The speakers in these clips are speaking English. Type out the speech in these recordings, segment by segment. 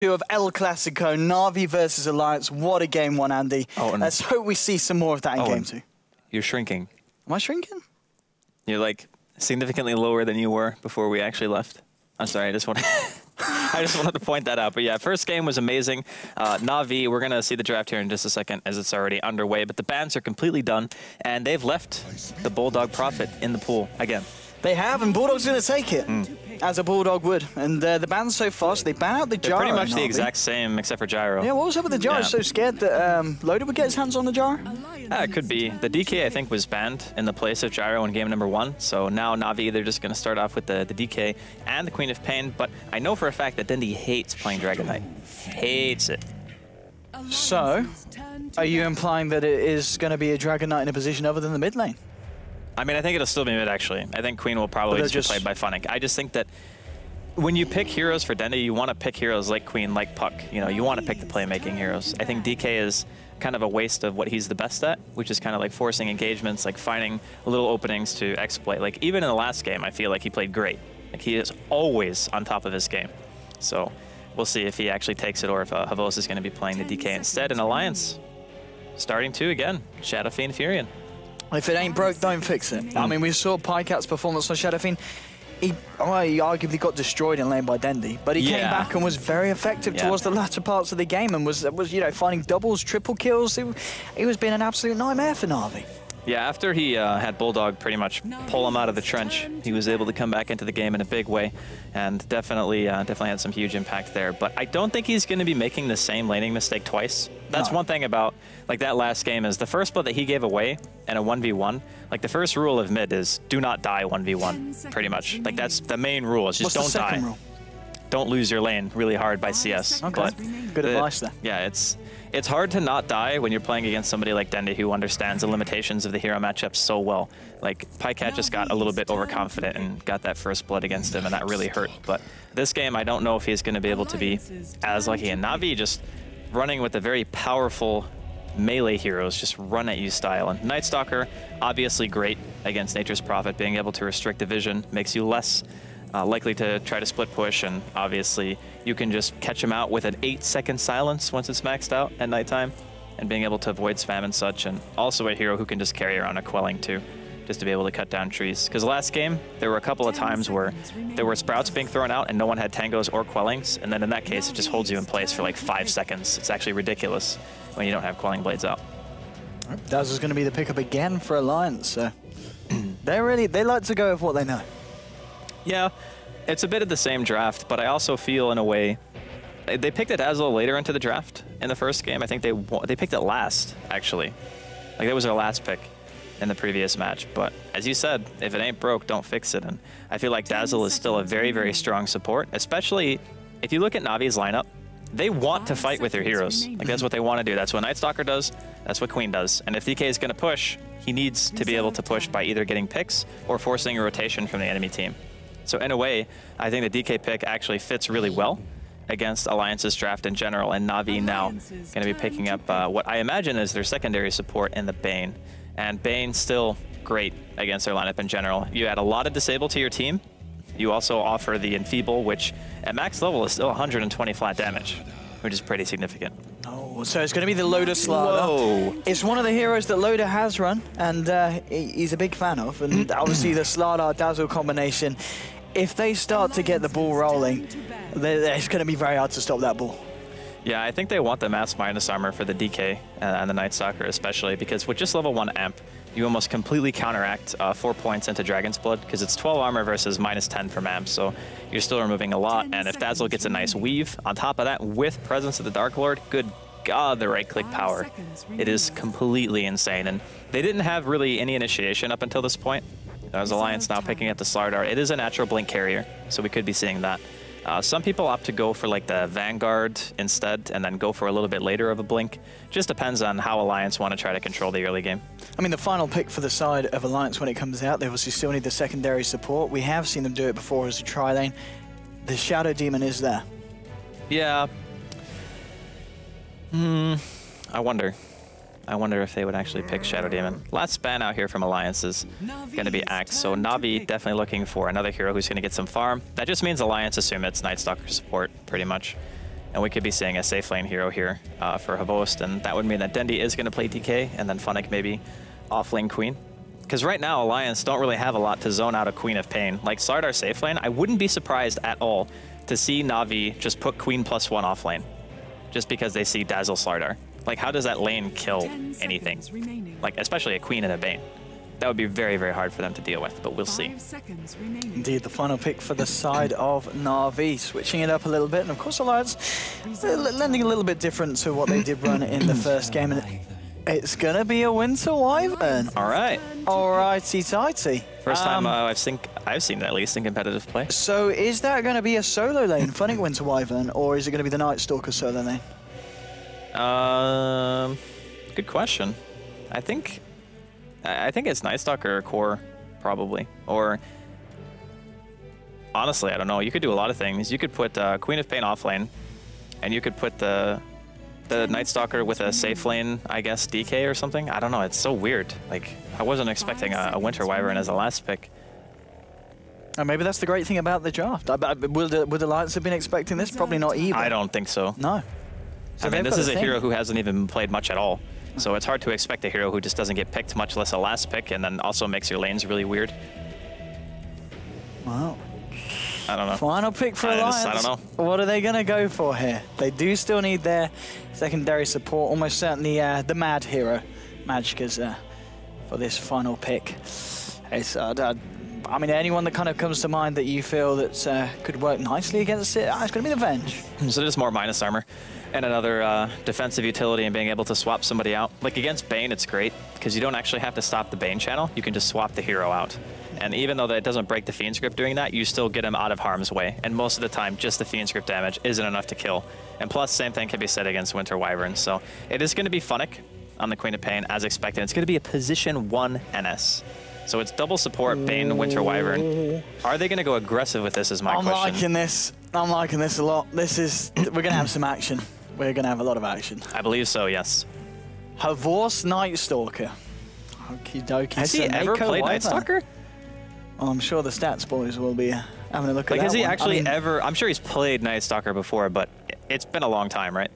Of El Clasico, Na'Vi versus Alliance. What a game one, Andy. Oh, and let's hope we see some more of that in game two. You're shrinking. Am I shrinking? You're like significantly lower than you were before we actually left. I'm sorry, I just wanted to point that out. But yeah, first game was amazing. Na'Vi, we're going to see the draft here in just a second as it's already underway. But the bans are completely done, and they've left the Bulldog Prophet in the pool again. They have, and Bulldog's going to take it, as a Bulldog would. And the bans so fast, they ban out the Gyro. They're pretty much the Na'Vi. exact same, except for Gyro. Yeah, what was up with the Gyro? Yeah. So scared that Loader would get his hands on the Gyro? It could be. The DK, I think, was banned in the place of Gyro in game number 1. So now Na'Vi, they're just going to start off with the DK and the Queen of Pain. But I know for a fact that Dendi hates playing Dragon Knight. Hates it. So, are you implying that it is going to be a Dragon Knight in a position other than the mid lane? I mean, I think it'll still be mid, actually. I think Queen will probably just be played by Funnick. I just think that when you pick heroes for Dendi, you want to pick heroes like Queen, like Puck. You know, you want to pick the playmaking heroes. I think DK is kind of a waste of what he's the best at, which is kind of like forcing engagements, like finding little openings to exploit. Like, even in the last game, I feel like he played great. Like, he is always on top of his game. So, we'll see if he actually takes it or if Havos is going to be playing the DK instead. And Alliance, starting 2 again, Shadow Fiend Furion. If it ain't broke, don't fix it. I mean, we saw Pycat's performance on Shadow Fiend. He arguably got destroyed in lane by Dendi, but he came back and was very effective towards the latter parts of the game and was you know, finding doubles, triple kills. He was being an absolute nightmare for Na'Vi. Yeah, after he had Bulldog pretty much pull him out of the trench, he was able to come back into the game in a big way, and definitely had some huge impact there. But I don't think he's going to be making the same laning mistake twice. That's one thing about like that last game is the first split that he gave away in a 1v1. Like the first rule of mid is do not die 1v1, pretty much. Like that's the main rule. Is just don't die. Rule? Don't lose your lane really hard by CS. Okay, but good advice there. Yeah, it's hard to not die when you're playing against somebody like Dendi who understands the limitations of the hero matchup so well. Like, Pycat just got a little bit overconfident and got that first blood against him, and that really hurt. But this game, I don't know if he's going to be able to be as lucky. And Na'Vi just running with a very powerful melee heroes, just run at you style. And Night Stalker, obviously great against Nature's Prophet. Being able to restrict the vision makes you less likely to try to split push, and obviously you can just catch him out with an 8-second silence once it's maxed out at nighttime, and being able to avoid spam and such, and also a hero who can just carry around a quelling too, just to be able to cut down trees. Because last game, there were a couple of times where there were sprouts being thrown out and no one had tangos or quellings, and then in that case it just holds you in place for like 5 seconds. It's actually ridiculous when you don't have quelling blades out. Daz is going to be the pickup again for Alliance, so they like to go with what they know. Yeah, it's a bit of the same draft, but I also feel in a way they picked it as a little later into the draft in the first game. I think they picked it last, actually. Like, that was their last pick in the previous match. But as you said, if it ain't broke, don't fix it. And I feel like Dazzle is still a very, very strong support, especially if you look at Na'Vi's lineup. They want to fight with their heroes. Like, that's what they want to do. That's what Night Stalker does. That's what Queen does. And if DK is going to push, he needs to be able to push by either getting picks or forcing a rotation from the enemy team. So in a way, I think the DK pick actually fits really well against Alliance's draft in general, and Na'Vi now going to be picking up what I imagine is their secondary support in the Bane. And Bane still great against their lineup in general. You add a lot of disable to your team. You also offer the Enfeeble, which at max level is still 120 flat damage, which is pretty significant. Oh, so it's going to be the Loader Slardar. Whoa. It's one of the heroes that Loader has run, and he's a big fan of. And obviously the Slardar Dazzle combination, if they start to get the ball rolling, it's going to be very hard to stop that ball. Yeah, I think they want the mass minus armor for the DK and the Night Stalker especially, because with just level 1 amp, you almost completely counteract 4 points into Dragon's Blood, because it's 12 armor versus minus 10 from amp, so you're still removing a lot. And if Dazzle gets a nice weave on top of that with Presence of the Dark Lord, good God, the right-click power. It is completely insane. And they didn't have really any initiation up until this point. As Alliance now picking up the Slardar. It is a natural blink carrier, so we could be seeing that. Some people opt to go for like the Vanguard instead and then go for a little bit later of a blink. Just depends on how Alliance want to try to control the early game. I mean, the final pick for the side of Alliance when it comes out, they obviously still need the secondary support. We have seen them do it before as a tri-lane. The Shadow Demon is there. Yeah. I wonder if they would actually pick Shadow Demon. Last span out here from Alliance is going to be Axe, so Na'Vi definitely looking for another hero who's going to get some farm. That just means Alliance assume it's Night Stalker support, pretty much. And we could be seeing a safe lane hero here for Havost, and that would mean that Dendi is going to play DK, and then Funnick maybe off-lane Queen. Because right now, Alliance don't really have a lot to zone out a Queen of Pain. Like Slardar safe lane, I wouldn't be surprised at all to see Na'Vi just put Queen +1 off lane, just because they see Dazzle Slardar. Like, how does that lane kill anything? Like, especially a Queen and a Bane. That would be very, very hard for them to deal with, but we'll see. Indeed, the final pick for the side of Na'Vi, switching it up a little bit. And of course, Alliance lending a little bit different to what they did run in the first game. And it's going to be a Winter Wyvern. All right. All righty-tighty. First time I've seen that at least in competitive play. So is that going to be a solo lane, Funnick Winter Wyvern, or is it going to be the Night Stalker solo lane? Good question. I think it's Night Stalker core, probably. Or, honestly, I don't know. You could do a lot of things. You could put Queen of Pain off lane, and you could put the Night Stalker with a safe lane, I guess, DK or something. I don't know. It's so weird. Like, I wasn't expecting a Winter Wyvern as a last pick. And maybe that's the great thing about the draft. Would the Alliance have been expecting this? Probably not either. I don't think so. No. So I mean, this is a hero who hasn't even played much at all. So it's hard to expect a hero who just doesn't get picked, much less a last pick, and then also makes your lanes really weird. Wow. I don't know. Final pick for Alliance. I don't know. What are they going to go for here? They do still need their secondary support. Almost certainly the Mad hero, Magicka's, for this final pick. It's, I mean, anyone that kind of comes to mind that you feel that could work nicely against it, it's going to be the Venge. So just more minus armor and another defensive utility and being able to swap somebody out. Like against Bane, it's great because you don't actually have to stop the Bane channel. You can just swap the hero out. And even though that doesn't break the Fiend's Grip doing that, you still get him out of harm's way. And most of the time, just the Fiend's Grip damage isn't enough to kill. And plus, same thing can be said against Winter Wyvern. So it is going to be Funnick on the Queen of Pain, as expected. It's going to be a position 1 NS. So it's double support, Bane, Winter Wyvern. Are they going to go aggressive with this is my question. I'm liking this. I'm liking this a lot. We're going to have some action. We're going to have a lot of action. I believe so, yes. Havost Night Stalker. Okie dokie. Has he ever played Night Stalker? Well, I'm sure the stats boys will be having a look at that. Like, has he actually ever... I'm sure he's played Night Stalker before, but it's been a long time, right?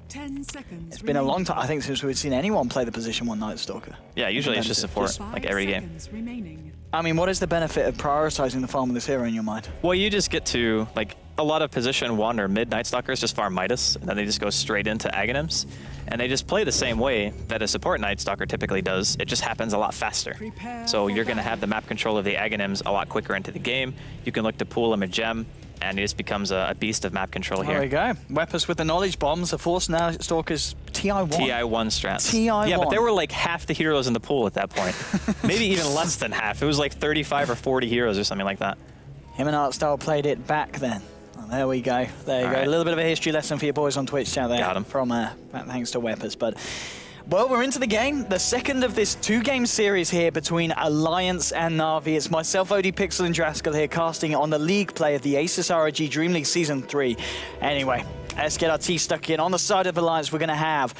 10 seconds. It's been a long time, I think, since we've seen anyone play the position 1 Night Stalker. Yeah, usually it's just support, like every game. I mean, what is the benefit of prioritizing the farm of this hero in your mind? Well, you just get to, like, a lot of position 1 or mid Night Stalkers just farm Midas, and then they just go straight into Aghanims, and they just play the same way that a support Night Stalker typically does. It just happens a lot faster. So you're going to have the map control of the Aghanims a lot quicker into the game. You can look to pool him a gem, and he just becomes a beast of map control here. There we go. Weapons with the knowledge bombs. The Force Night Stalker's TI1. TI1 strats. TI1. Yeah, but there were like half the heroes in the pool at that point. Maybe even less than half. It was like 35 or 40 heroes or something like that. Him and Artstyle played it back then. Oh, there we go. There you go. Right. A little bit of a history lesson for your boys on Twitch chat there. Got him. From thanks to Weppers. But well, we're into the game. The second of this 2-game series here between Alliance and Na'Vi. It's myself, OD Pixel, and Draskell here casting on the league play of the ASUS ROG DreamLeague Season 3. Anyway, let's get our teeth stuck in. On the side of Alliance, we're going to have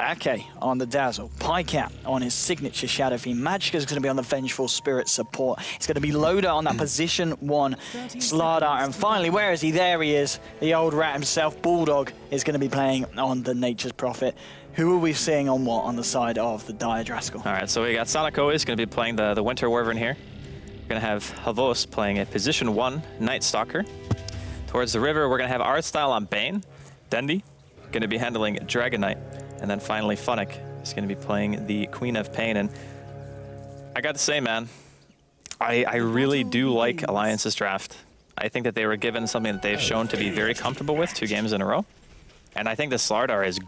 Ake on the Dazzle, Pycat on his signature Shadow Fiend, Magicka's going to be on the Vengeful Spirit support. It's going to be Loda on that position 1 Slardar, and finally, where is he? There he is, the old rat himself, Bulldog, is going to be playing on the Nature's Prophet. Who are we seeing on what on the side of the Dire Draskell? All right, so we got Sonico is going to be playing the Winter Wyvern here. We're going to have Havost playing a position 1 Night Stalker. Towards the river, we're going to have Artstyle on Bane. Dendi going to be handling Dragon Knight. And then finally, Funnick is going to be playing the Queen of Pain. And I got to say, man, I really do like Alliance's draft. I think that they were given something that they've shown to be very comfortable with 2 games in a row. And I think the Slardar is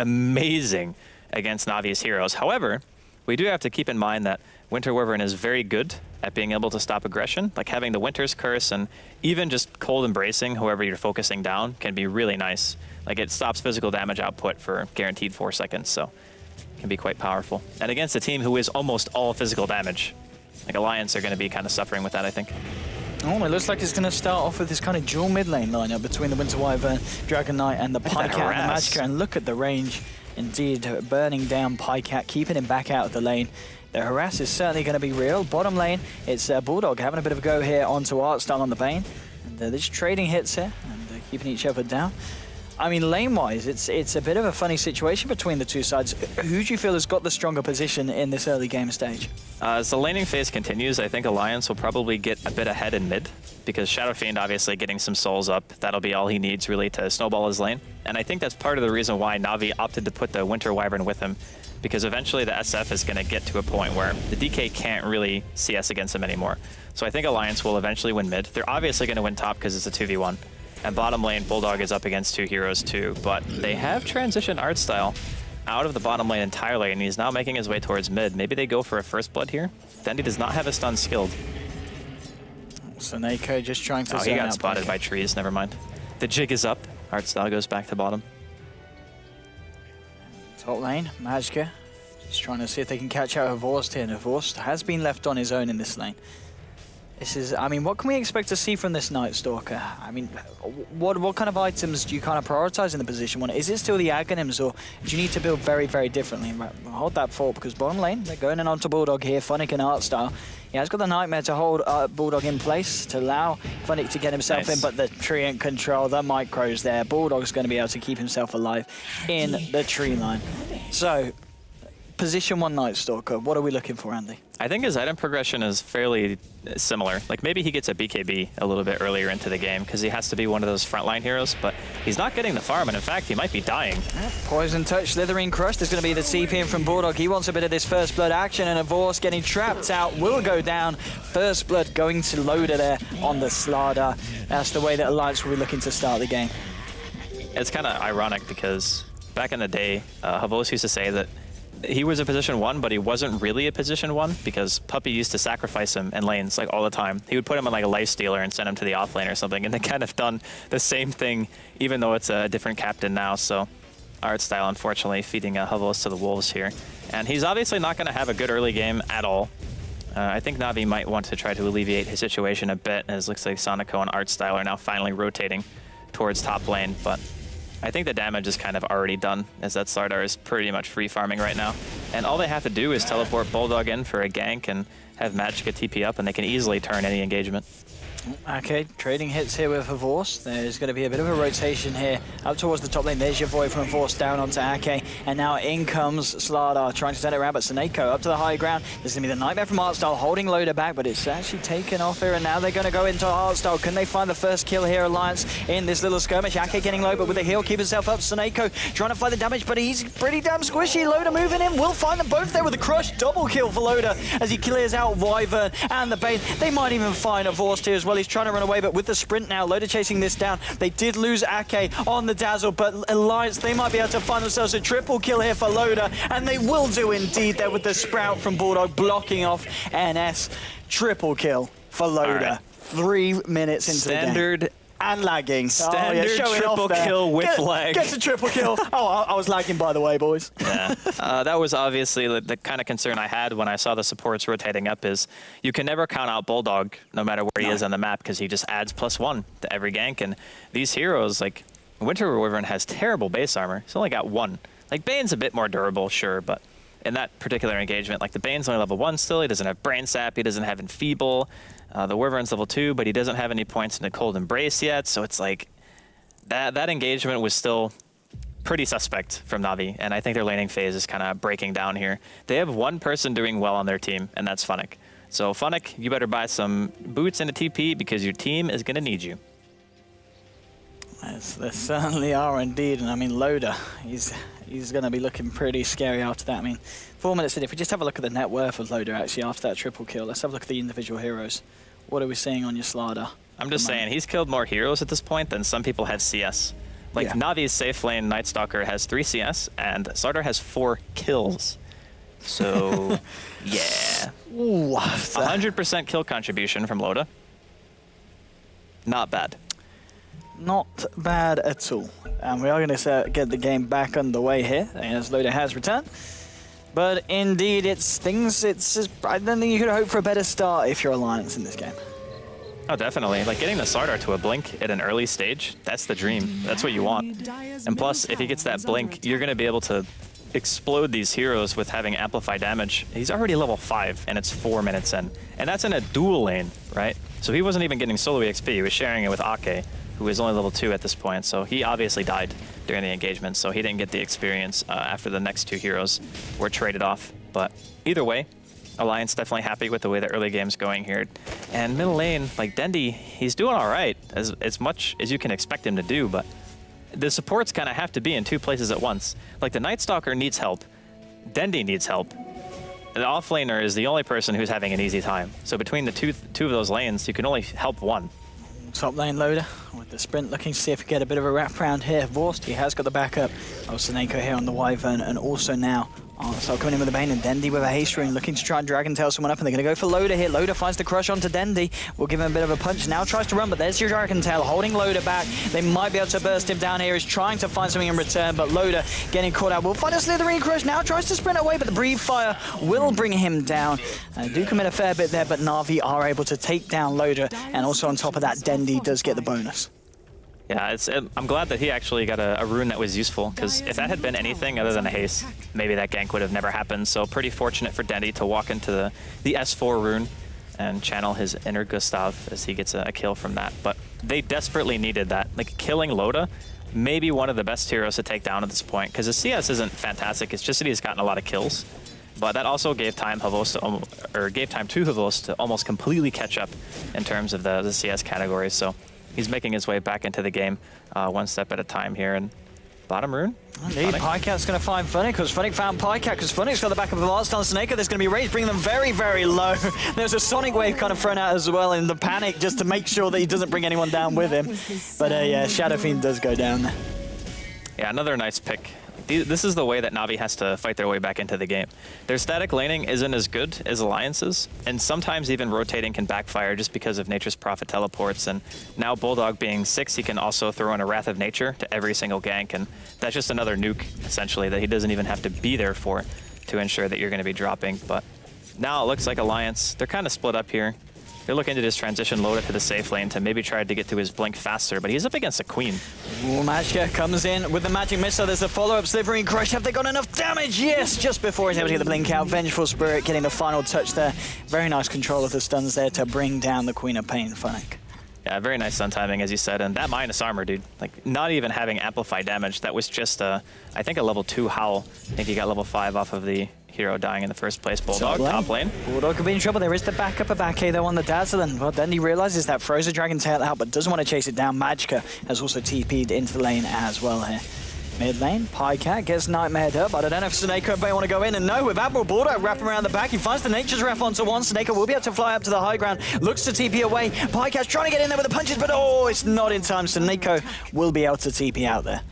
amazing against Navi's heroes. However, we do have to keep in mind that Winter Wyvern is very good at being able to stop aggression. Like having the Winter's Curse and even just cold embracing whoever you're focusing down can be really nice. Like it stops physical damage output for guaranteed 4 seconds, so it can be quite powerful. And against a team who is almost all physical damage, like Alliance are going to be kind of suffering with that, I think. Oh, it looks like it's going to start off with this kind of dual mid lane lineup between the Winter Wyvern, Dragon Knight, and the Pycat and the Magicka. And look at the range, indeed, burning down Pycat, keeping him back out of the lane. The harass is certainly going to be real. Bottom lane, it's Bulldog having a bit of a go here onto Artstyle on the Bane. And they're just trading hits here and keeping each other down. I mean, lane-wise, it's a bit of a funny situation between the two sides. Who do you feel has got the stronger position in this early game stage? As the laning phase continues, I think Alliance will probably get a bit ahead in mid, because Shadow Fiend obviously getting some souls up. That'll be all he needs really to snowball his lane. And I think that's part of the reason why Na'Vi opted to put the Winter Wyvern with him, because eventually the SF is going to get to a point where the DK can't really CS against him anymore. So I think Alliance will eventually win mid. They're obviously going to win top because it's a 2v1. And bottom lane, Bulldog is up against two heroes too, but they have transitioned art style out of the bottom lane entirely, and he's now making his way towards mid. Maybe they go for a first blood here. Dendi does not have a stun skilled. So Nako just trying to he got spotted by trees, never mind. The jig is up. Art style goes back to bottom. Top lane, Majka just trying to see if they can catch out Vorst here. Vorst has been left on his own in this lane. This is, I mean, what can we expect to see from this Night Stalker? I mean, what kind of items do you kind of prioritize in the position one? Is it still the Aghanims, or do you need to build very, very differently? Hold that thought, because bottom lane, they're going in onto Bulldog here, Funnick and Artstyle. He has got the Nightmare to hold Bulldog in place, to allow Funnick to get himself in, but the Treant control, the micros there. Bulldog's going to be able to keep himself alive in the tree line. So, position one Night Stalker, what are we looking for, Andy? I think his item progression is fairly similar. Like maybe he gets a BKB a little bit earlier into the game because he has to be one of those frontline heroes, but he's not getting the farm, and in fact, he might be dying. Poison Touch, Slithering Crush. There's going to be the CP in from Bulldog. He wants a bit of this First Blood action, and Vorst getting trapped out will go down. First Blood going to Loader there on the Slardar. That's the way that Alliance will be looking to start the game. It's kind of ironic because back in the day, Havos used to say that he was a position 1, but he wasn't really a position 1 because Puppey used to sacrifice him in lanes like all the time. He would put him in like a life stealer and send him to the off lane or something, and they kind of done the same thing, even though it's a different captain now. So Art style, unfortunately, feeding Havos to the wolves here. And he's obviously not going to have a good early game at all. I think Na'Vi might want to try to alleviate his situation a bit, as it looks like Sonico and Art style are now finally rotating towards top lane, but I think the damage is kind of already done, as that Slardar is pretty much free farming right now. And all they have to do is teleport Bulldog in for a gank and have Magicka TP up, and they can easily turn any engagement. Okay, trading hits here with Vorst. There's going to be a bit of a rotation here up towards the top lane. There's your void from Vorst down onto Ake, and now in comes Slardar trying to turn it around, but Saneko up to the high ground. There's going to be the Nightmare from Artstyle holding Loader back, but it's actually taken off here, and now they're going to go into Artstyle. Can they find the first kill here, Alliance, in this little skirmish? Ake getting low, but with the heal, keep himself up. Saneko trying to find the damage, but he's pretty damn squishy. Loader moving in, will find them both there with a crush. Double kill for Loader as he clears out Wyvern and the Bane. They might even find a Vorst here as well. He's trying to run away, but with the sprint now, Loader chasing this down. They did lose Ake on the Dazzle, but Alliance, they might be able to find themselves a triple kill here for Loader, and they will do indeed there with the Sprout from Bulldog blocking off NS. Triple kill for Loader. Right. 3 minutes into Standard the game. And lagging. Standard triple kill with lag. Gets a triple kill. Oh, I was lagging, by the way, boys. Yeah, that was obviously the kind of concern I had when I saw the supports rotating up, is you can never count out Bulldog no matter where he is on the map, because he just adds +1 to every gank. And these heroes, like Winter Wyvern has terrible base armor. He's only got 1. Like Bane's a bit more durable, sure, but in that particular engagement, like the Bane's only level 1 still. He doesn't have Brain Sap. He doesn't have Enfeeble. The Wyvern's level 2, but he doesn't have any points in the Cold Embrace yet. So it's like that engagement was still pretty suspect from Na'Vi, and I think their laning phase is kind of breaking down here. They have one person doing well on their team, and that's Funnick. So Funnick, you better buy some boots and a TP, because your team is going to need you. Yes, they certainly are indeed, and I mean Loader, he's going to be looking pretty scary after that. I mean, 4 minutes in, if we just have a look at the net worth of Loader actually after that triple kill, let's have a look at the individual heroes. What are we seeing on your Slardar? I'm just saying, he's killed more heroes at this point than some people have CS. Like, Na'Vi's safe lane Night Stalker has 3 CS, and Slardar has 4 kills. So, yeah. 100% kill contribution from Loda. Not bad. Not bad at all. And we are going to get the game back underway here, as Loda has returned. But indeed, I don't think you could hope for a better start if you're Alliance in this game. Oh, definitely. Like, getting the Slardar to a blink at an early stage, that's the dream. That's what you want. And plus, if he gets that blink, you're going to be able to explode these heroes with having amplify damage. He's already level 5, and it's 4 minutes in. And that's in a dual lane, right? So he wasn't even getting solo EXP. He was sharing it with Ake. who is only level 2 at this point, so he obviously died during the engagement, so he didn't get the experience after the next 2 heroes were traded off. But either way, Alliance definitely happy with the way the early game's going here. And middle lane, like Dendi, he's doing all right, as much as you can expect him to do, but the supports kind of have to be in 2 places at once. Like the Night Stalker needs help, Dendi needs help. The offlaner is the only person who's having an easy time. So between the two of those lanes, you can only help one. Top lane loader with the sprint looking to see if we get a bit of a wraparound here. Vorst, he has got the backup of Seneko here on the Wyvern, and also now so coming in with the Bane, and Dendi with a haste rune looking to try and Dragon Tail someone up, and they're going to go for Loader here. Loader finds the crush onto Dendi, will give him a bit of a punch, now tries to run, but there's your Dragon Tail holding Loader back. They might be able to burst him down here, he's trying to find something in return, but Loader getting caught out. Will find a slithering crush, now tries to sprint away, but the Breathe Fire will bring him down. Do commit a fair bit there, but Na'Vi are able to take down Loader, and also on top of that, Dendi does get the bonus. Yeah, I'm glad that he actually got a rune that was useful, because if that had been anything other than a haste, maybe that gank would have never happened. So pretty fortunate for Dendi to walk into the S4 rune and channel his inner Gustav as he gets a kill from that. But they desperately needed that. Like, killing Loda, maybe one of the best heroes to take down at this point, because his CS isn't fantastic, it's just that he's gotten a lot of kills. But that also gave time to Havos to almost completely catch up in terms of the CS categories. So he's making his way back into the game one step at a time here. And bottom rune? Indeed, Pycat's going to find Funnick, because Funnick found Pycat, because Funnick's got the back of the last on Seneko. There's going to be rage, bringing them very, very low. There's a Sonic Wave kind of thrown out as well in the panic, just to make sure that he doesn't bring anyone down with him. But yeah, Shadow Fiend does go down there. Yeah, another nice pick. This is the way that Na'Vi has to fight their way back into the game. Their static laning isn't as good as Alliance's, and sometimes even rotating can backfire just because of Nature's Prophet teleports. And now Bulldog being 6, he can also throw in a Wrath of Nature to every single gank, and that's just another nuke, essentially, that he doesn't even have to be there for to ensure that you're going to be dropping. But now it looks like Alliance, they're kind of split up here. They're looking to just transition Loda to the safe lane to maybe try to get to his blink faster, but he's up against a Queen. Ooh, Machka comes in with the magic missile. There's a follow-up slithering crush. Have they got enough damage? Yes, just before he's able to get the blink out. Vengeful Spirit getting the final touch there. Very nice control of the stuns there to bring down the Queen of Pain, Funnick. Yeah, very nice stun timing, as you said, and that minus armor, dude. Like, not even having amplified damage. That was just, I think, a level 2 Howl. I think he got level 5 off of the hero dying in the first place. Bulldog, top lane. Bulldog could be in trouble. There is the backup of Ake, though, on the Dazzling. Well, then he realizes that, throws a Dragon Tail out, but doesn't want to chase it down. Magicka has also TP'd into the lane as well here. Mid lane, Pycat gets nightmared up. I don't know if Seneko may want to go in, and no, with Admiral Bulldog wrapping around the back, he finds the Nature's Wrath onto one. Seneko will be able to fly up to the high ground, looks to TP away. Pycat's trying to get in there with the punches, but oh, it's not in time. Seneko will be able to TP out there.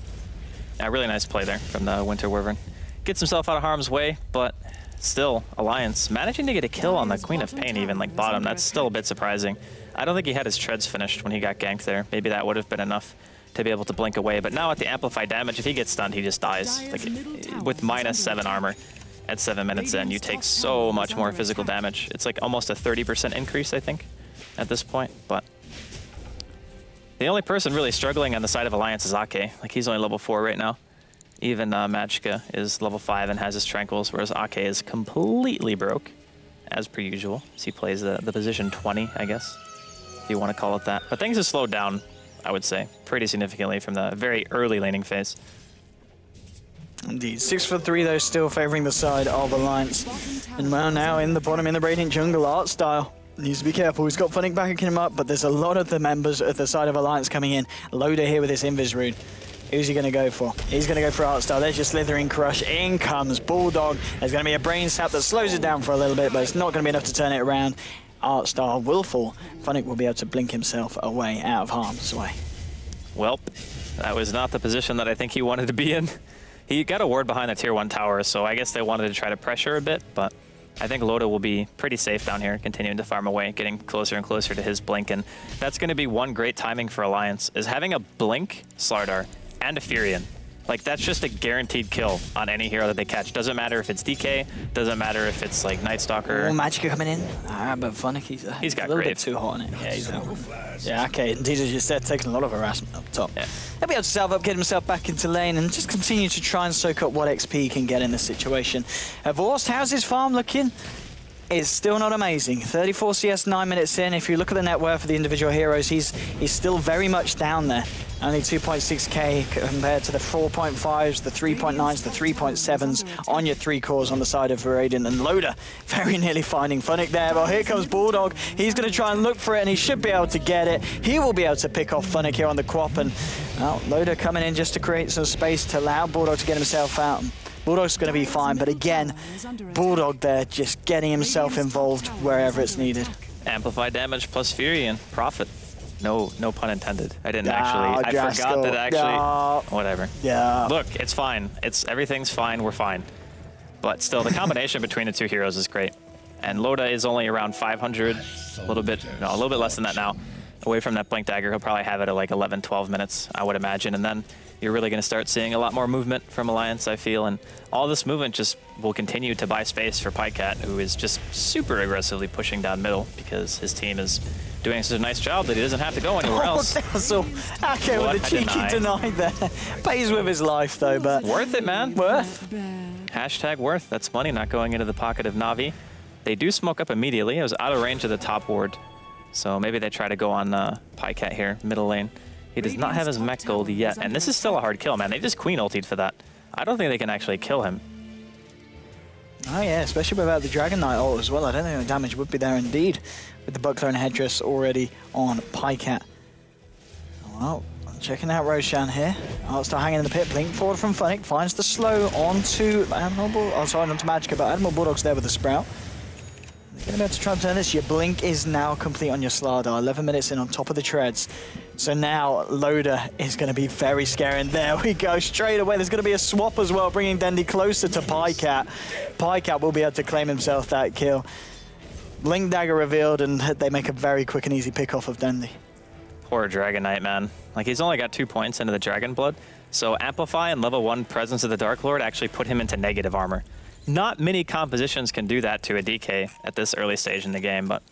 Yeah, really nice play there from the Winter Wyvern. Gets himself out of harm's way, but still, Alliance managing to get a kill on the Queen of Pain, even like bottom. That's still a bit surprising. I don't think he had his treads finished when he got ganked there. Maybe that would have been enough to be able to blink away, but now at the amplified damage, if he gets stunned, he just dies. Like, with minus 7 armor at 7 minutes in, you take so much more physical damage. It's like almost a 30% increase, I think, at this point. But the only person really struggling on the side of Alliance is Ake. Like, he's only level 4 right now. Even Magicka is level 5 and has his Tranquils, whereas Ake is completely broke, as per usual. So he plays the position 20, I guess, if you want to call it that. But things have slowed down, I would say, pretty significantly from the very early laning phase. Indeed. 6 for 3, though, still favoring the side of Alliance. And well, now in the bottom, in the Radiant Jungle, Art Style needs to be careful. He's got Funnick backing him up, but there's a lot of the members at the side of Alliance coming in. Loader here with this Invis rune. Who's he going to go for? He's going to go for Art Style. There's your Slithering Crush. In comes Bulldog. There's going to be a Brain Sap that slows it down for a little bit, but it's not going to be enough to turn it around. Art Style will fall. Funnick will be able to blink himself away out of harm's way. Well, that was not the position that I think he wanted to be in. He got a ward behind the tier 1 tower, so I guess they wanted to try to pressure a bit, but I think Loda will be pretty safe down here, continuing to farm away, getting closer and closer to his blink, and that's going to be one great timing for Alliance, is having a blink Slardar and a Furion. Like, that's just a guaranteed kill on any hero that they catch. Doesn't matter if it's DK, doesn't matter if it's like Night Stalker. Oh, Magicka coming in. But Funnick, he's got a little Grave. bit too hot on it. Yeah, he's yeah, okay. Indeed, as you said, taking a lot of harassment up top. Yeah. He'll be able to salve up, get himself back into lane, and just continue to try and soak up what XP he can get in this situation. Vorst, how's his farm looking? is still not amazing. 34 CS 9 minutes in. If you look at the net worth of the individual heroes, he's still very much down there. Only 2.6k compared to the 4.5s, the 3.9s, the 3.7s on your 3 cores on the side of Radiant. And Loda very nearly finding Funnick there. Well, here comes Bulldog. He's going to try and look for it, and he should be able to get it. He will be able to pick off Funnick here on the Quap. And well, Loda coming in just to create some space to allow Bulldog to get himself out. Bulldog's going to be fine, but again, Bulldog there just getting himself involved wherever it's needed. Amplify damage plus Fury and profit. No pun intended. I didn't actually. I forgot that actually. Whatever. Yeah. Look, it's fine. Everything's fine. We're fine. But still, the combination between the two heroes is great. And Loda is only around 500, a little bit less than that now. Away from that Blink Dagger, he'll probably have it at like 11, 12 minutes, I would imagine. And then you're really going to start seeing a lot more movement from Alliance, I feel. And all this movement just will continue to buy space for PyCat, who is just super aggressively pushing down middle because his team is doing such a nice job that he doesn't have to go anywhere else. So Ake with a cheeky deny there. Pays with his life though, but worth it, man. Worth. Hashtag worth. That's money not going into the pocket of Na'Vi. They do smoke up immediately. It was out of range of the top ward. So maybe they try to go on PyCat here, middle lane. He does not have his mech gold yet, and this is still a hard kill, man. They just queen ultied for that. I don't think they can actually kill him. Oh yeah, especially without the Dragon Knight ult as well. I don't think the damage would be there indeed, with the Buckler and Headdress already on PyCat. Well, checking out Roshan here. Oh, still hanging in the pit. Blink forward from Funnick, finds the slow onto Admiral onto Magicka, but Admiral Bulldog's there with the Sprout. You're going to be able to try and turn this. Your blink is now complete on your Slardar. 11 minutes in on top of the treads. So now Loda is going to be very scary. And there we go, straight away. There's going to be a swap as well, bringing Dendi closer to PyCat. PyCat will be able to claim himself that kill. Blink Dagger revealed, and they make a very quick and easy pick off of Dendi. Poor Dragon Knight, man. Like, he's only got 2 points into the Dragon Blood. So Amplify and level 1 Presence of the Dark Lord actually put him into negative armor. Not many compositions can do that to a DK at this early stage in the game, but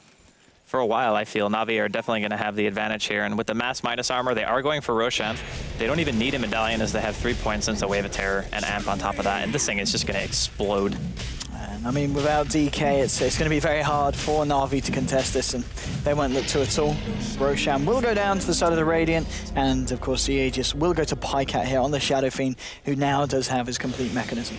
for a while I feel Na'Vi are definitely going to have the advantage here. And with the mass minus armor, they are going for Roshan. They don't even need a medallion as they have 3 points since a Wave of Terror and Amp on top of that. And this thing is just going to explode. And I mean, without DK, it's going to be very hard for Na'Vi to contest this, and they won't look to at all. Roshan will go down to the side of the Radiant, and of course the Aegis will go to PyCat here on the Shadow Fiend, who now does have his complete mechanism.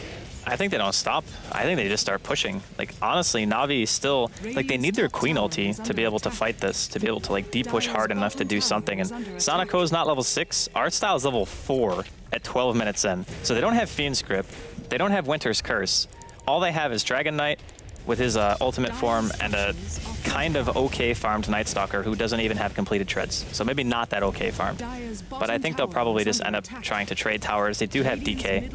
I think they don't stop. I think they just start pushing. Like, honestly, Na'Vi still, like, they need their Queen ulti to be able to fight this, to be able to, like, deep-push hard enough to do something. And Sonico is not level 6. Artstyle is level 4 at 12 minutes in. So they don't have Fiend's Grip. They don't have Winter's Curse. All they have is Dragon Knight with his ultimate form and a kind of okay farmed Night Stalker who doesn't even have completed treads. So maybe not that okay farmed. But I think they'll probably just end up trying to trade towers. They do have DK.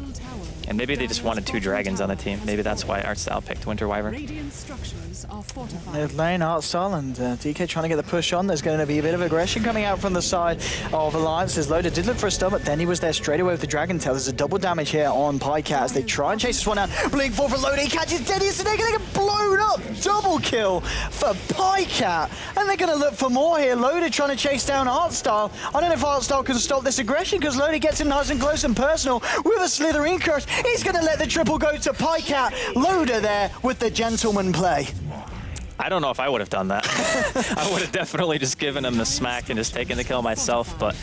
And maybe they just wanted 2 dragons on the team. Maybe that's why Artstyle picked Winter Wyvern. Mid lane, Artstyle and DK trying to get the push on. There's going to be a bit of aggression coming out from the side of Alliance. As Loda did look for a stun, but then he was there straight away with the Dragon Tail. There's a double damage here on PyCat as they try and chase this one out. Blink forward for Loda, he catches Dendi, so they're going to get blown up. Double kill for PyCat. And they're going to look for more here. Loda trying to chase down Artstyle. I don't know if Artstyle can stop this aggression because Loda gets him nice and close and personal with a Slithering Curse. He's going to let the triple go to PyCat. Loda there with the gentleman play. I don't know if I would have done that. I would have definitely just given him the smack and just taken the kill myself. But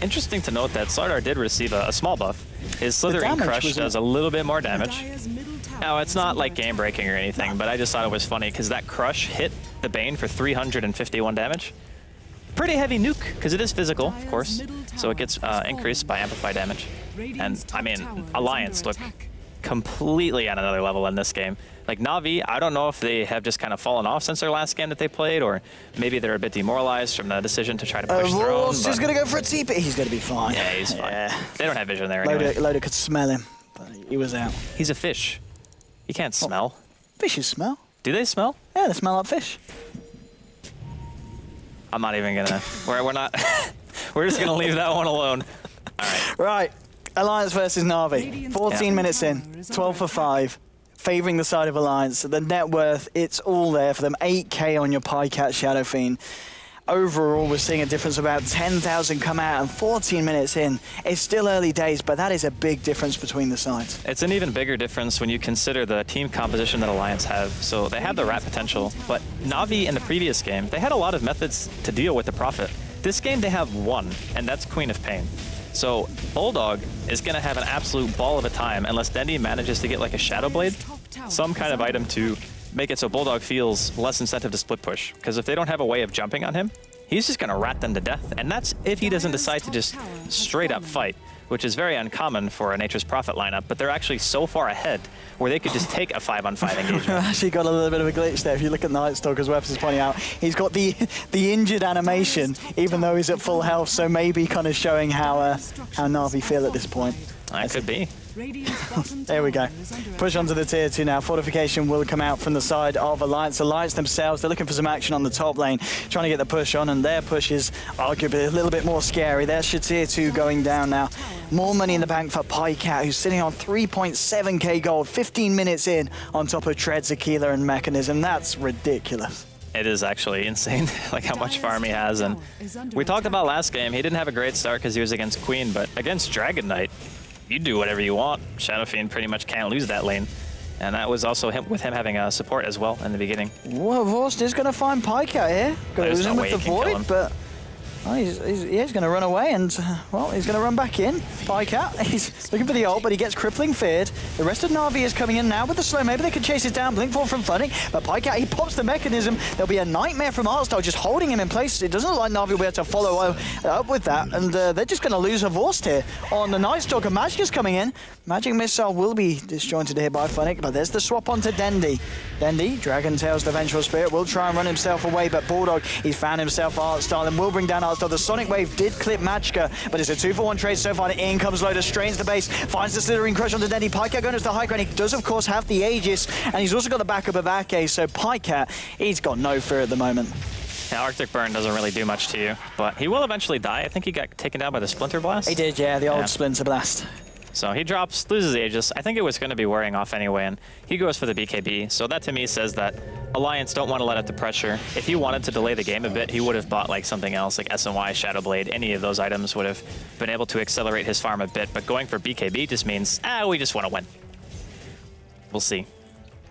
interesting to note that Slardar did receive a small buff. His Slithering Crush does a little bit more damage. Now, it's not like game-breaking or anything, but I just thought it was funny because that Crush hit the Bane for 351 damage. Pretty heavy nuke, because it is physical, of course, so it gets increased by Amplify damage. And, I mean, Alliance look completely on another level in this game. Like, Na'Vi, I don't know if they have just kind of fallen off since their last game that they played, or maybe they're a bit demoralized from the decision to try to push their own. He's going to go for a TP. He's going to be fine. Yeah, he's fine. They don't have vision there anyway. Loda could smell him, but he was out. He's a fish. He can't smell. Fishes smell. Do they smell? Yeah, they smell like fish. I'm not even gonna. We're not. We're just gonna leave that one alone. All right. Right. Alliance versus Na'Vi. 14 minutes in. 12 for 5. Favoring the side of Alliance. The net worth, it's all there for them. 8k on your PyCat Shadow Fiend. overall, we're seeing a difference of about 10,000 come out and 14 minutes in. It's still early days, but that is a big difference between the sides. It's an even bigger difference when you consider the team composition that Alliance have. So they have the rat potential, but Na'Vi in the previous game, they had a lot of methods to deal with the Prophet. This game they have one, and that's Queen of Pain. So Bulldog is going to have an absolute ball of a time unless Dendi manages to get like a Shadow Blade, some kind of item to make it so Bulldog feels less incentive to split push. Because if they don't have a way of jumping on him, he's just going to rat them to death. And that's if he doesn't decide to just straight up fight, which is very uncommon for a Nature's Prophet lineup, but they're actually so far ahead where they could just take a 5-on-5 engagement. We've actually got a little bit of a glitch there. If you look at Nightstalk, as Webster's pointing out, he's got the injured animation, even though he's at full health, so maybe kind of showing how Na'Vi feel at this point. That could be. There we go. Push onto the tier 2 now. Fortification will come out from the side of Alliance. Alliance themselves, they're looking for some action on the top lane, trying to get the push on, and their push is arguably a little bit more scary. There's tier 2 going down now. More money in the bank for Pycat, who's sitting on 3.7k gold, 15 minutes in, on top of Treads, Aquila, and Mechanism. That's ridiculous. It is actually insane, like how much farm he has. And we talked about last game, he didn't have a great start because he was against Queen, but against Dragon Knight, you do whatever you want. Shadow Fiend pretty much can't lose that lane. And that was also with him having a support as well in the beginning. Well, Vorst is going to find Pycat here. Going to lose him with the Void, but well, he's going to run away and, well, he's going to run back in. Pycat, he's looking for the ult, but he gets crippling feared. The rest of Na'Vi is coming in now with the slow. Maybe they could chase it down. Blink 4 from Funny, but Pycat, he pops the Mechanism. There'll be a Nightmare from Artstyle just holding him in place. It doesn't look like Na'Vi will be able to follow up with that, and they're just going to lose a Vorst here on the Nightstalker. Magic is coming in. Magic Missile will be disjointed here by Funnick, but there's the swap onto Dendi. Dendi, Dragon Tails, the Vengeful Spirit, will try and run himself away, but Bulldog, he's found himself Artstyle and will bring down Artstyle. The Sonic Wave did clip Magicka, but it's a 2-for-1 trade so far. In comes Loader, strains the base, finds the Slithering Crush onto Dendi. Pycat going to the high ground. He does, of course, have the Aegis, and he's also got the backup of Ake, so Pycat, he's got no fear at the moment. Yeah, Arctic Burn doesn't really do much to you, but he will eventually die. I think he got taken down by the Splinter Blast. He did, yeah, the old Splinter Blast. So he drops, loses Aegis. I think it was going to be wearing off anyway, and he goes for the BKB. So that to me says that Alliance don't want to let up the pressure. If he wanted to delay the game a bit, he would have bought like something else, like SNY, Shadow Blade. Any of those items would have been able to accelerate his farm a bit. But going for BKB just means, we just want to win. We'll see.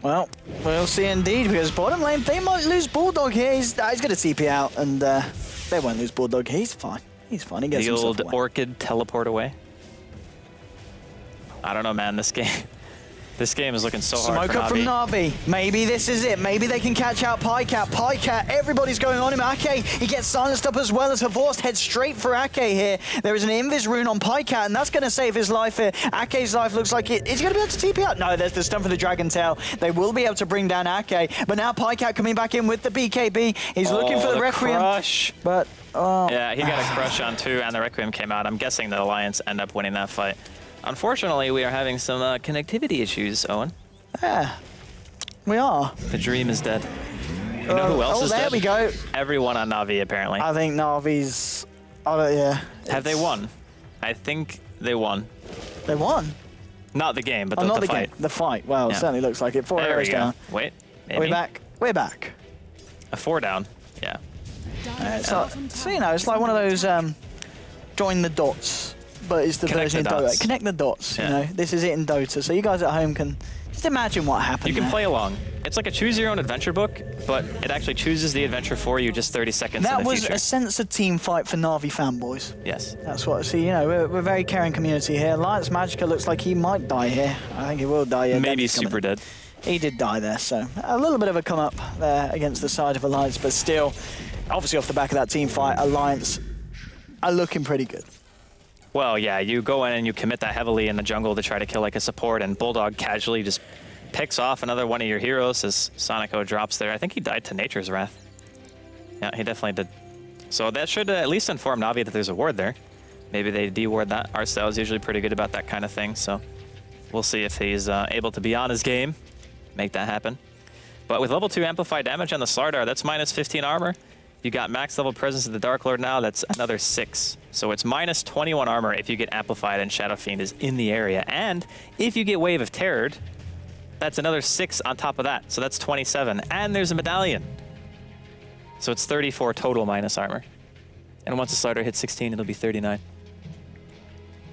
Well, we'll see indeed, because bottom lane, they might lose Bulldog here. He's going to TP out, and they won't lose Bulldog. He's fine. He's fine. He gets the himself old away. Orchid teleport away. I don't know, man. This game is looking so hard for Smoke up from Na'Vi. Maybe this is it. Maybe they can catch out Pycat. Pycat, everybody's going on him. Ake, he gets silenced up as well as Havorst heads straight for Ake here. There is an Invis rune on Pycat, and that's going to save his life here. Ake's life looks like it. Is he going to be able to TP out? No, there's the stun for the Dragon Tail. They will be able to bring down Ake, but now Pycat coming back in with the BKB. He's looking for the Requiem. Crush. But, yeah, he got a crush on 2, and the Requiem came out. I'm guessing that Alliance end up winning that fight. Unfortunately, we are having some connectivity issues, Owen. Yeah, we are. The Dream is dead. You know who else is dead? There we go. Everyone on Na'Vi, apparently. I think Na'Vi's... yeah. Have they won? I think they won. They won? Not the game, but not the fight. Game. The fight. Well, it certainly looks like it. 4 there arrows down. Wait, maybe? Are we back? We're back. A 4 down. Yeah. So, you know, it's like one of those join the dots, but it's the version in Dota. Connect the dots, you know. This is it in Dota. So you guys at home can just imagine what happened. You can play along. It's like a choose your own adventure book, but it actually chooses the adventure for you just 30 seconds in the future. That was a sense of team fight for Na'Vi fanboys. Yes. That's what, see, you know, we're a very caring community here. Alliance Magicka looks like he might die here. I think he will die here. Maybe super dead. He did die there, so a little bit of a come up there against the side of Alliance, but still, obviously off the back of that team fight, Alliance are looking pretty good. Well, yeah, you go in and you commit that heavily in the jungle to try to kill like a support, and Bulldog casually just picks off another one of your heroes as Sonico drops there. I think he died to Nature's Wrath. Yeah, he definitely did. So that should at least inform Na'Vi that there's a ward there. Maybe they de-ward that. Artstyle is usually pretty good about that kind of thing, so we'll see if he's able to be on his game, make that happen. But with level 2 amplified damage on the Slardar, that's minus 15 armor. You got max level presence of the Dark Lord now, that's another 6. So it's minus 21 armor if you get amplified and Shadow Fiend is in the area. And if you get Wave of Terror, that's another 6 on top of that. So that's 27. And there's a medallion. So it's 34 total minus armor. And once the starter hits 16, it'll be 39.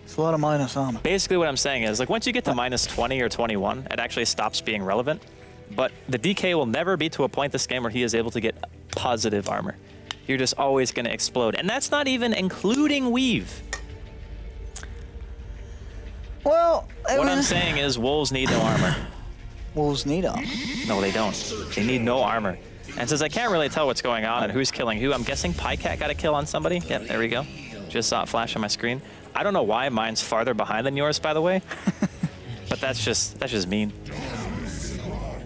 It's a lot of minus armor. Basically what I'm saying is, like, once you get to minus 20 or 21, it actually stops being relevant. But the DK will never be to a point this game where he is able to get positive armor. You're just always going to explode. And that's not even including weave. Well, what I'm saying is wolves need no armor. Wolves need armor. No, they don't. They need no armor. And since I can't really tell what's going on and who's killing who, I'm guessing PyCat got a kill on somebody. Yep, there we go. Just saw it flash on my screen. I don't know why mine's farther behind than yours, by the way. But that's just mean.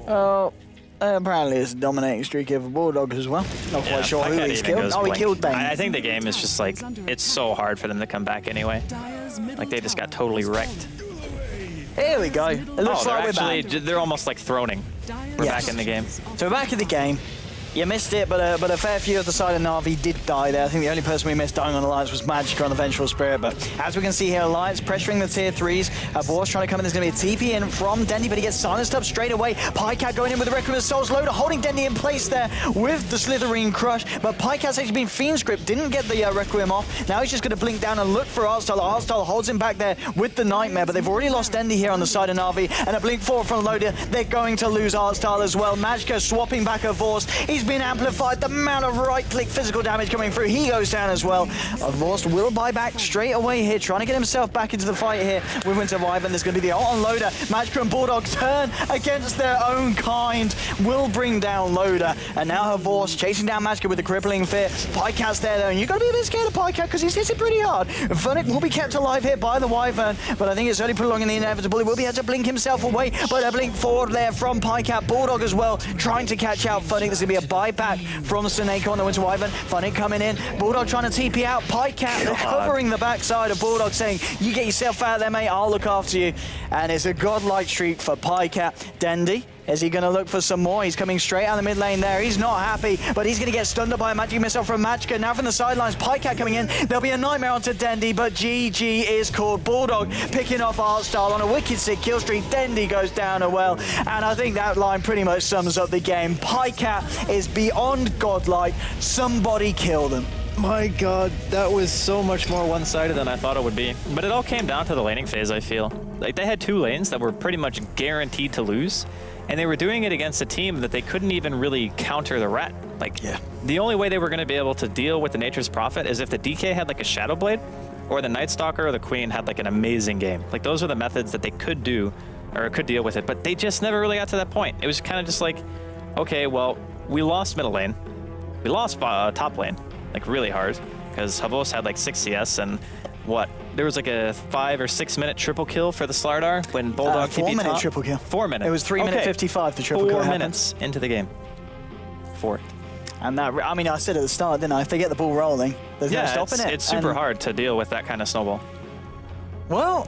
Oh, apparently it's a dominating streak of a Bulldog as well. Not quite sure who he's killed. Oh, he killed Bane. I think the game is just like, it's so hard for them to come back anyway. Like, they just got totally wrecked. Here we go. It looks like we're back. They're almost like throning. We're back in the game. So we're back in the game. You missed it, but a fair few of the side of Na'Vi did die there. I think the only person we missed dying on Alliance was Magic on the Vengeful Spirit. But as we can see here, Alliance pressuring the tier 3s. Vor's trying to come in. There's going to be a TP in from Dendy, but he gets silenced up straight away. PyCat going in with the Requiem of Souls. Loader holding Dendy in place there with the Slitherine Crush. But PyCat's actually been Fiend Script, didn't get the Requiem off. Now he's just going to blink down and look for Artstyle. Artstyle holds him back there with the Nightmare, but they've already lost Dendy here on the side of Na'Vi. And a blink forward from Loader. They're going to lose Artstyle as well. Magicka swapping back her Vorst. He's been amplified. The amount of right-click physical damage coming through, he goes down as well. Vorst will buy back straight away here, trying to get himself back into the fight here with Winter Wyvern. There's going to be the ult on Loader. Magicka and Bulldog turn against their own kind, will bring down Loader. And now her Vorst chasing down Magicka with the crippling fear. PyCat's there though, and you've got to be a bit scared of PyCat because he's hit it pretty hard. Funnick will be kept alive here by the Wyvern, but I think it's only prolonging the inevitable. He will be able to blink himself away, but a blink forward there from PyCat. Bulldog as well, trying to catch out Funnick. There's going to be a buyback from Snake on the Winter Wyvern. Funnick coming in. Bulldog trying to TP out. PyCat covering the backside of Bulldog, saying, you get yourself out there, mate, I'll look after you. And it's a godlike streak for PyCat. Dendy, is he going to look for some more? He's coming straight out of the mid lane there. He's not happy, but he's going to get stunned up by a magic missile from Magicka. Now from the sidelines, PyCat coming in. There'll be a Nightmare onto Dendy, but GG is called. Bulldog picking off Artstyle on a wicked sick kill streak. Dendy goes down as well, and I think that line pretty much sums up the game. PyCat is beyond godlike. Somebody kill them. My god, that was so much more one-sided than I thought it would be. But it all came down to the laning phase, I feel. Like, they had 2 lanes that were pretty much guaranteed to lose, and they were doing it against a team that they couldn't even really counter the Rat. Like, the only way they were going to be able to deal with the Nature's Prophet is if the DK had like a Shadow Blade, or the Night Stalker or the Queen had like an amazing game. Like, those are the methods that they could do, or could deal with it, but they just never really got to that point. It was kind of just like, okay, well, we lost middle lane. We lost top lane, like really hard, because Havos had like 6 CS and what? There was like a 5 or 6 minute triple kill for the Slardar when Bulldog 4 minute top. triple kill. 4 minutes. It was 3 minute 55 the triple kill. 4 minutes into the game. 4. And that, I mean, I said at the start, didn't I? If they get the ball rolling, there's no stopping it. It's super hard to deal with that kind of snowball. Well,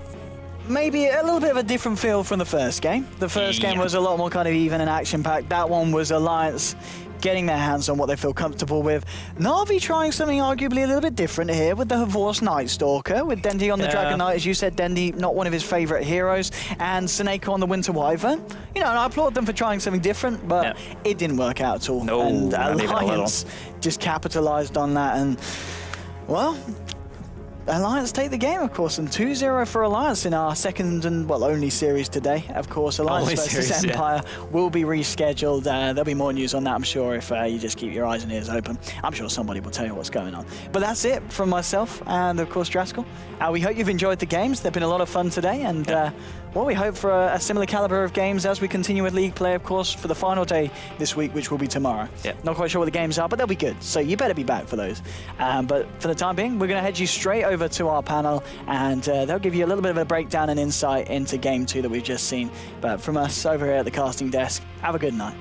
maybe a little bit of a different feel from the first game. The first game was a lot more kind of even and action-packed. That one was Alliance getting their hands on what they feel comfortable with. Na'Vi trying something arguably a little bit different here with the Havors Night Stalker, with Dendy on the Dragon Knight. As you said, Dendy, not one of his favourite heroes, and Seneko on the Winter Wyvern. You know, and I applaud them for trying something different, but it didn't work out at all. No, and not even a little. Just capitalised on that, and, well, Alliance take the game, of course, and 2-0 for Alliance in our second and, well, only series today. Of course, Alliance versus Empire will be rescheduled. There'll be more news on that, I'm sure, if you just keep your eyes and ears open. I'm sure somebody will tell you what's going on. But that's it from myself and, of course, Draskell. We hope you've enjoyed the games. They've been a lot of fun today, and well, we hope for a similar caliber of games as we continue with League play, of course, for the final day this week, which will be tomorrow. Not quite sure what the games are, but they'll be good, so you better be back for those. But for the time being, we're going to head you straight over to our panel, and they'll give you a little bit of a breakdown and insight into Game 2 that we've just seen. But from us over here at the casting desk, have a good night.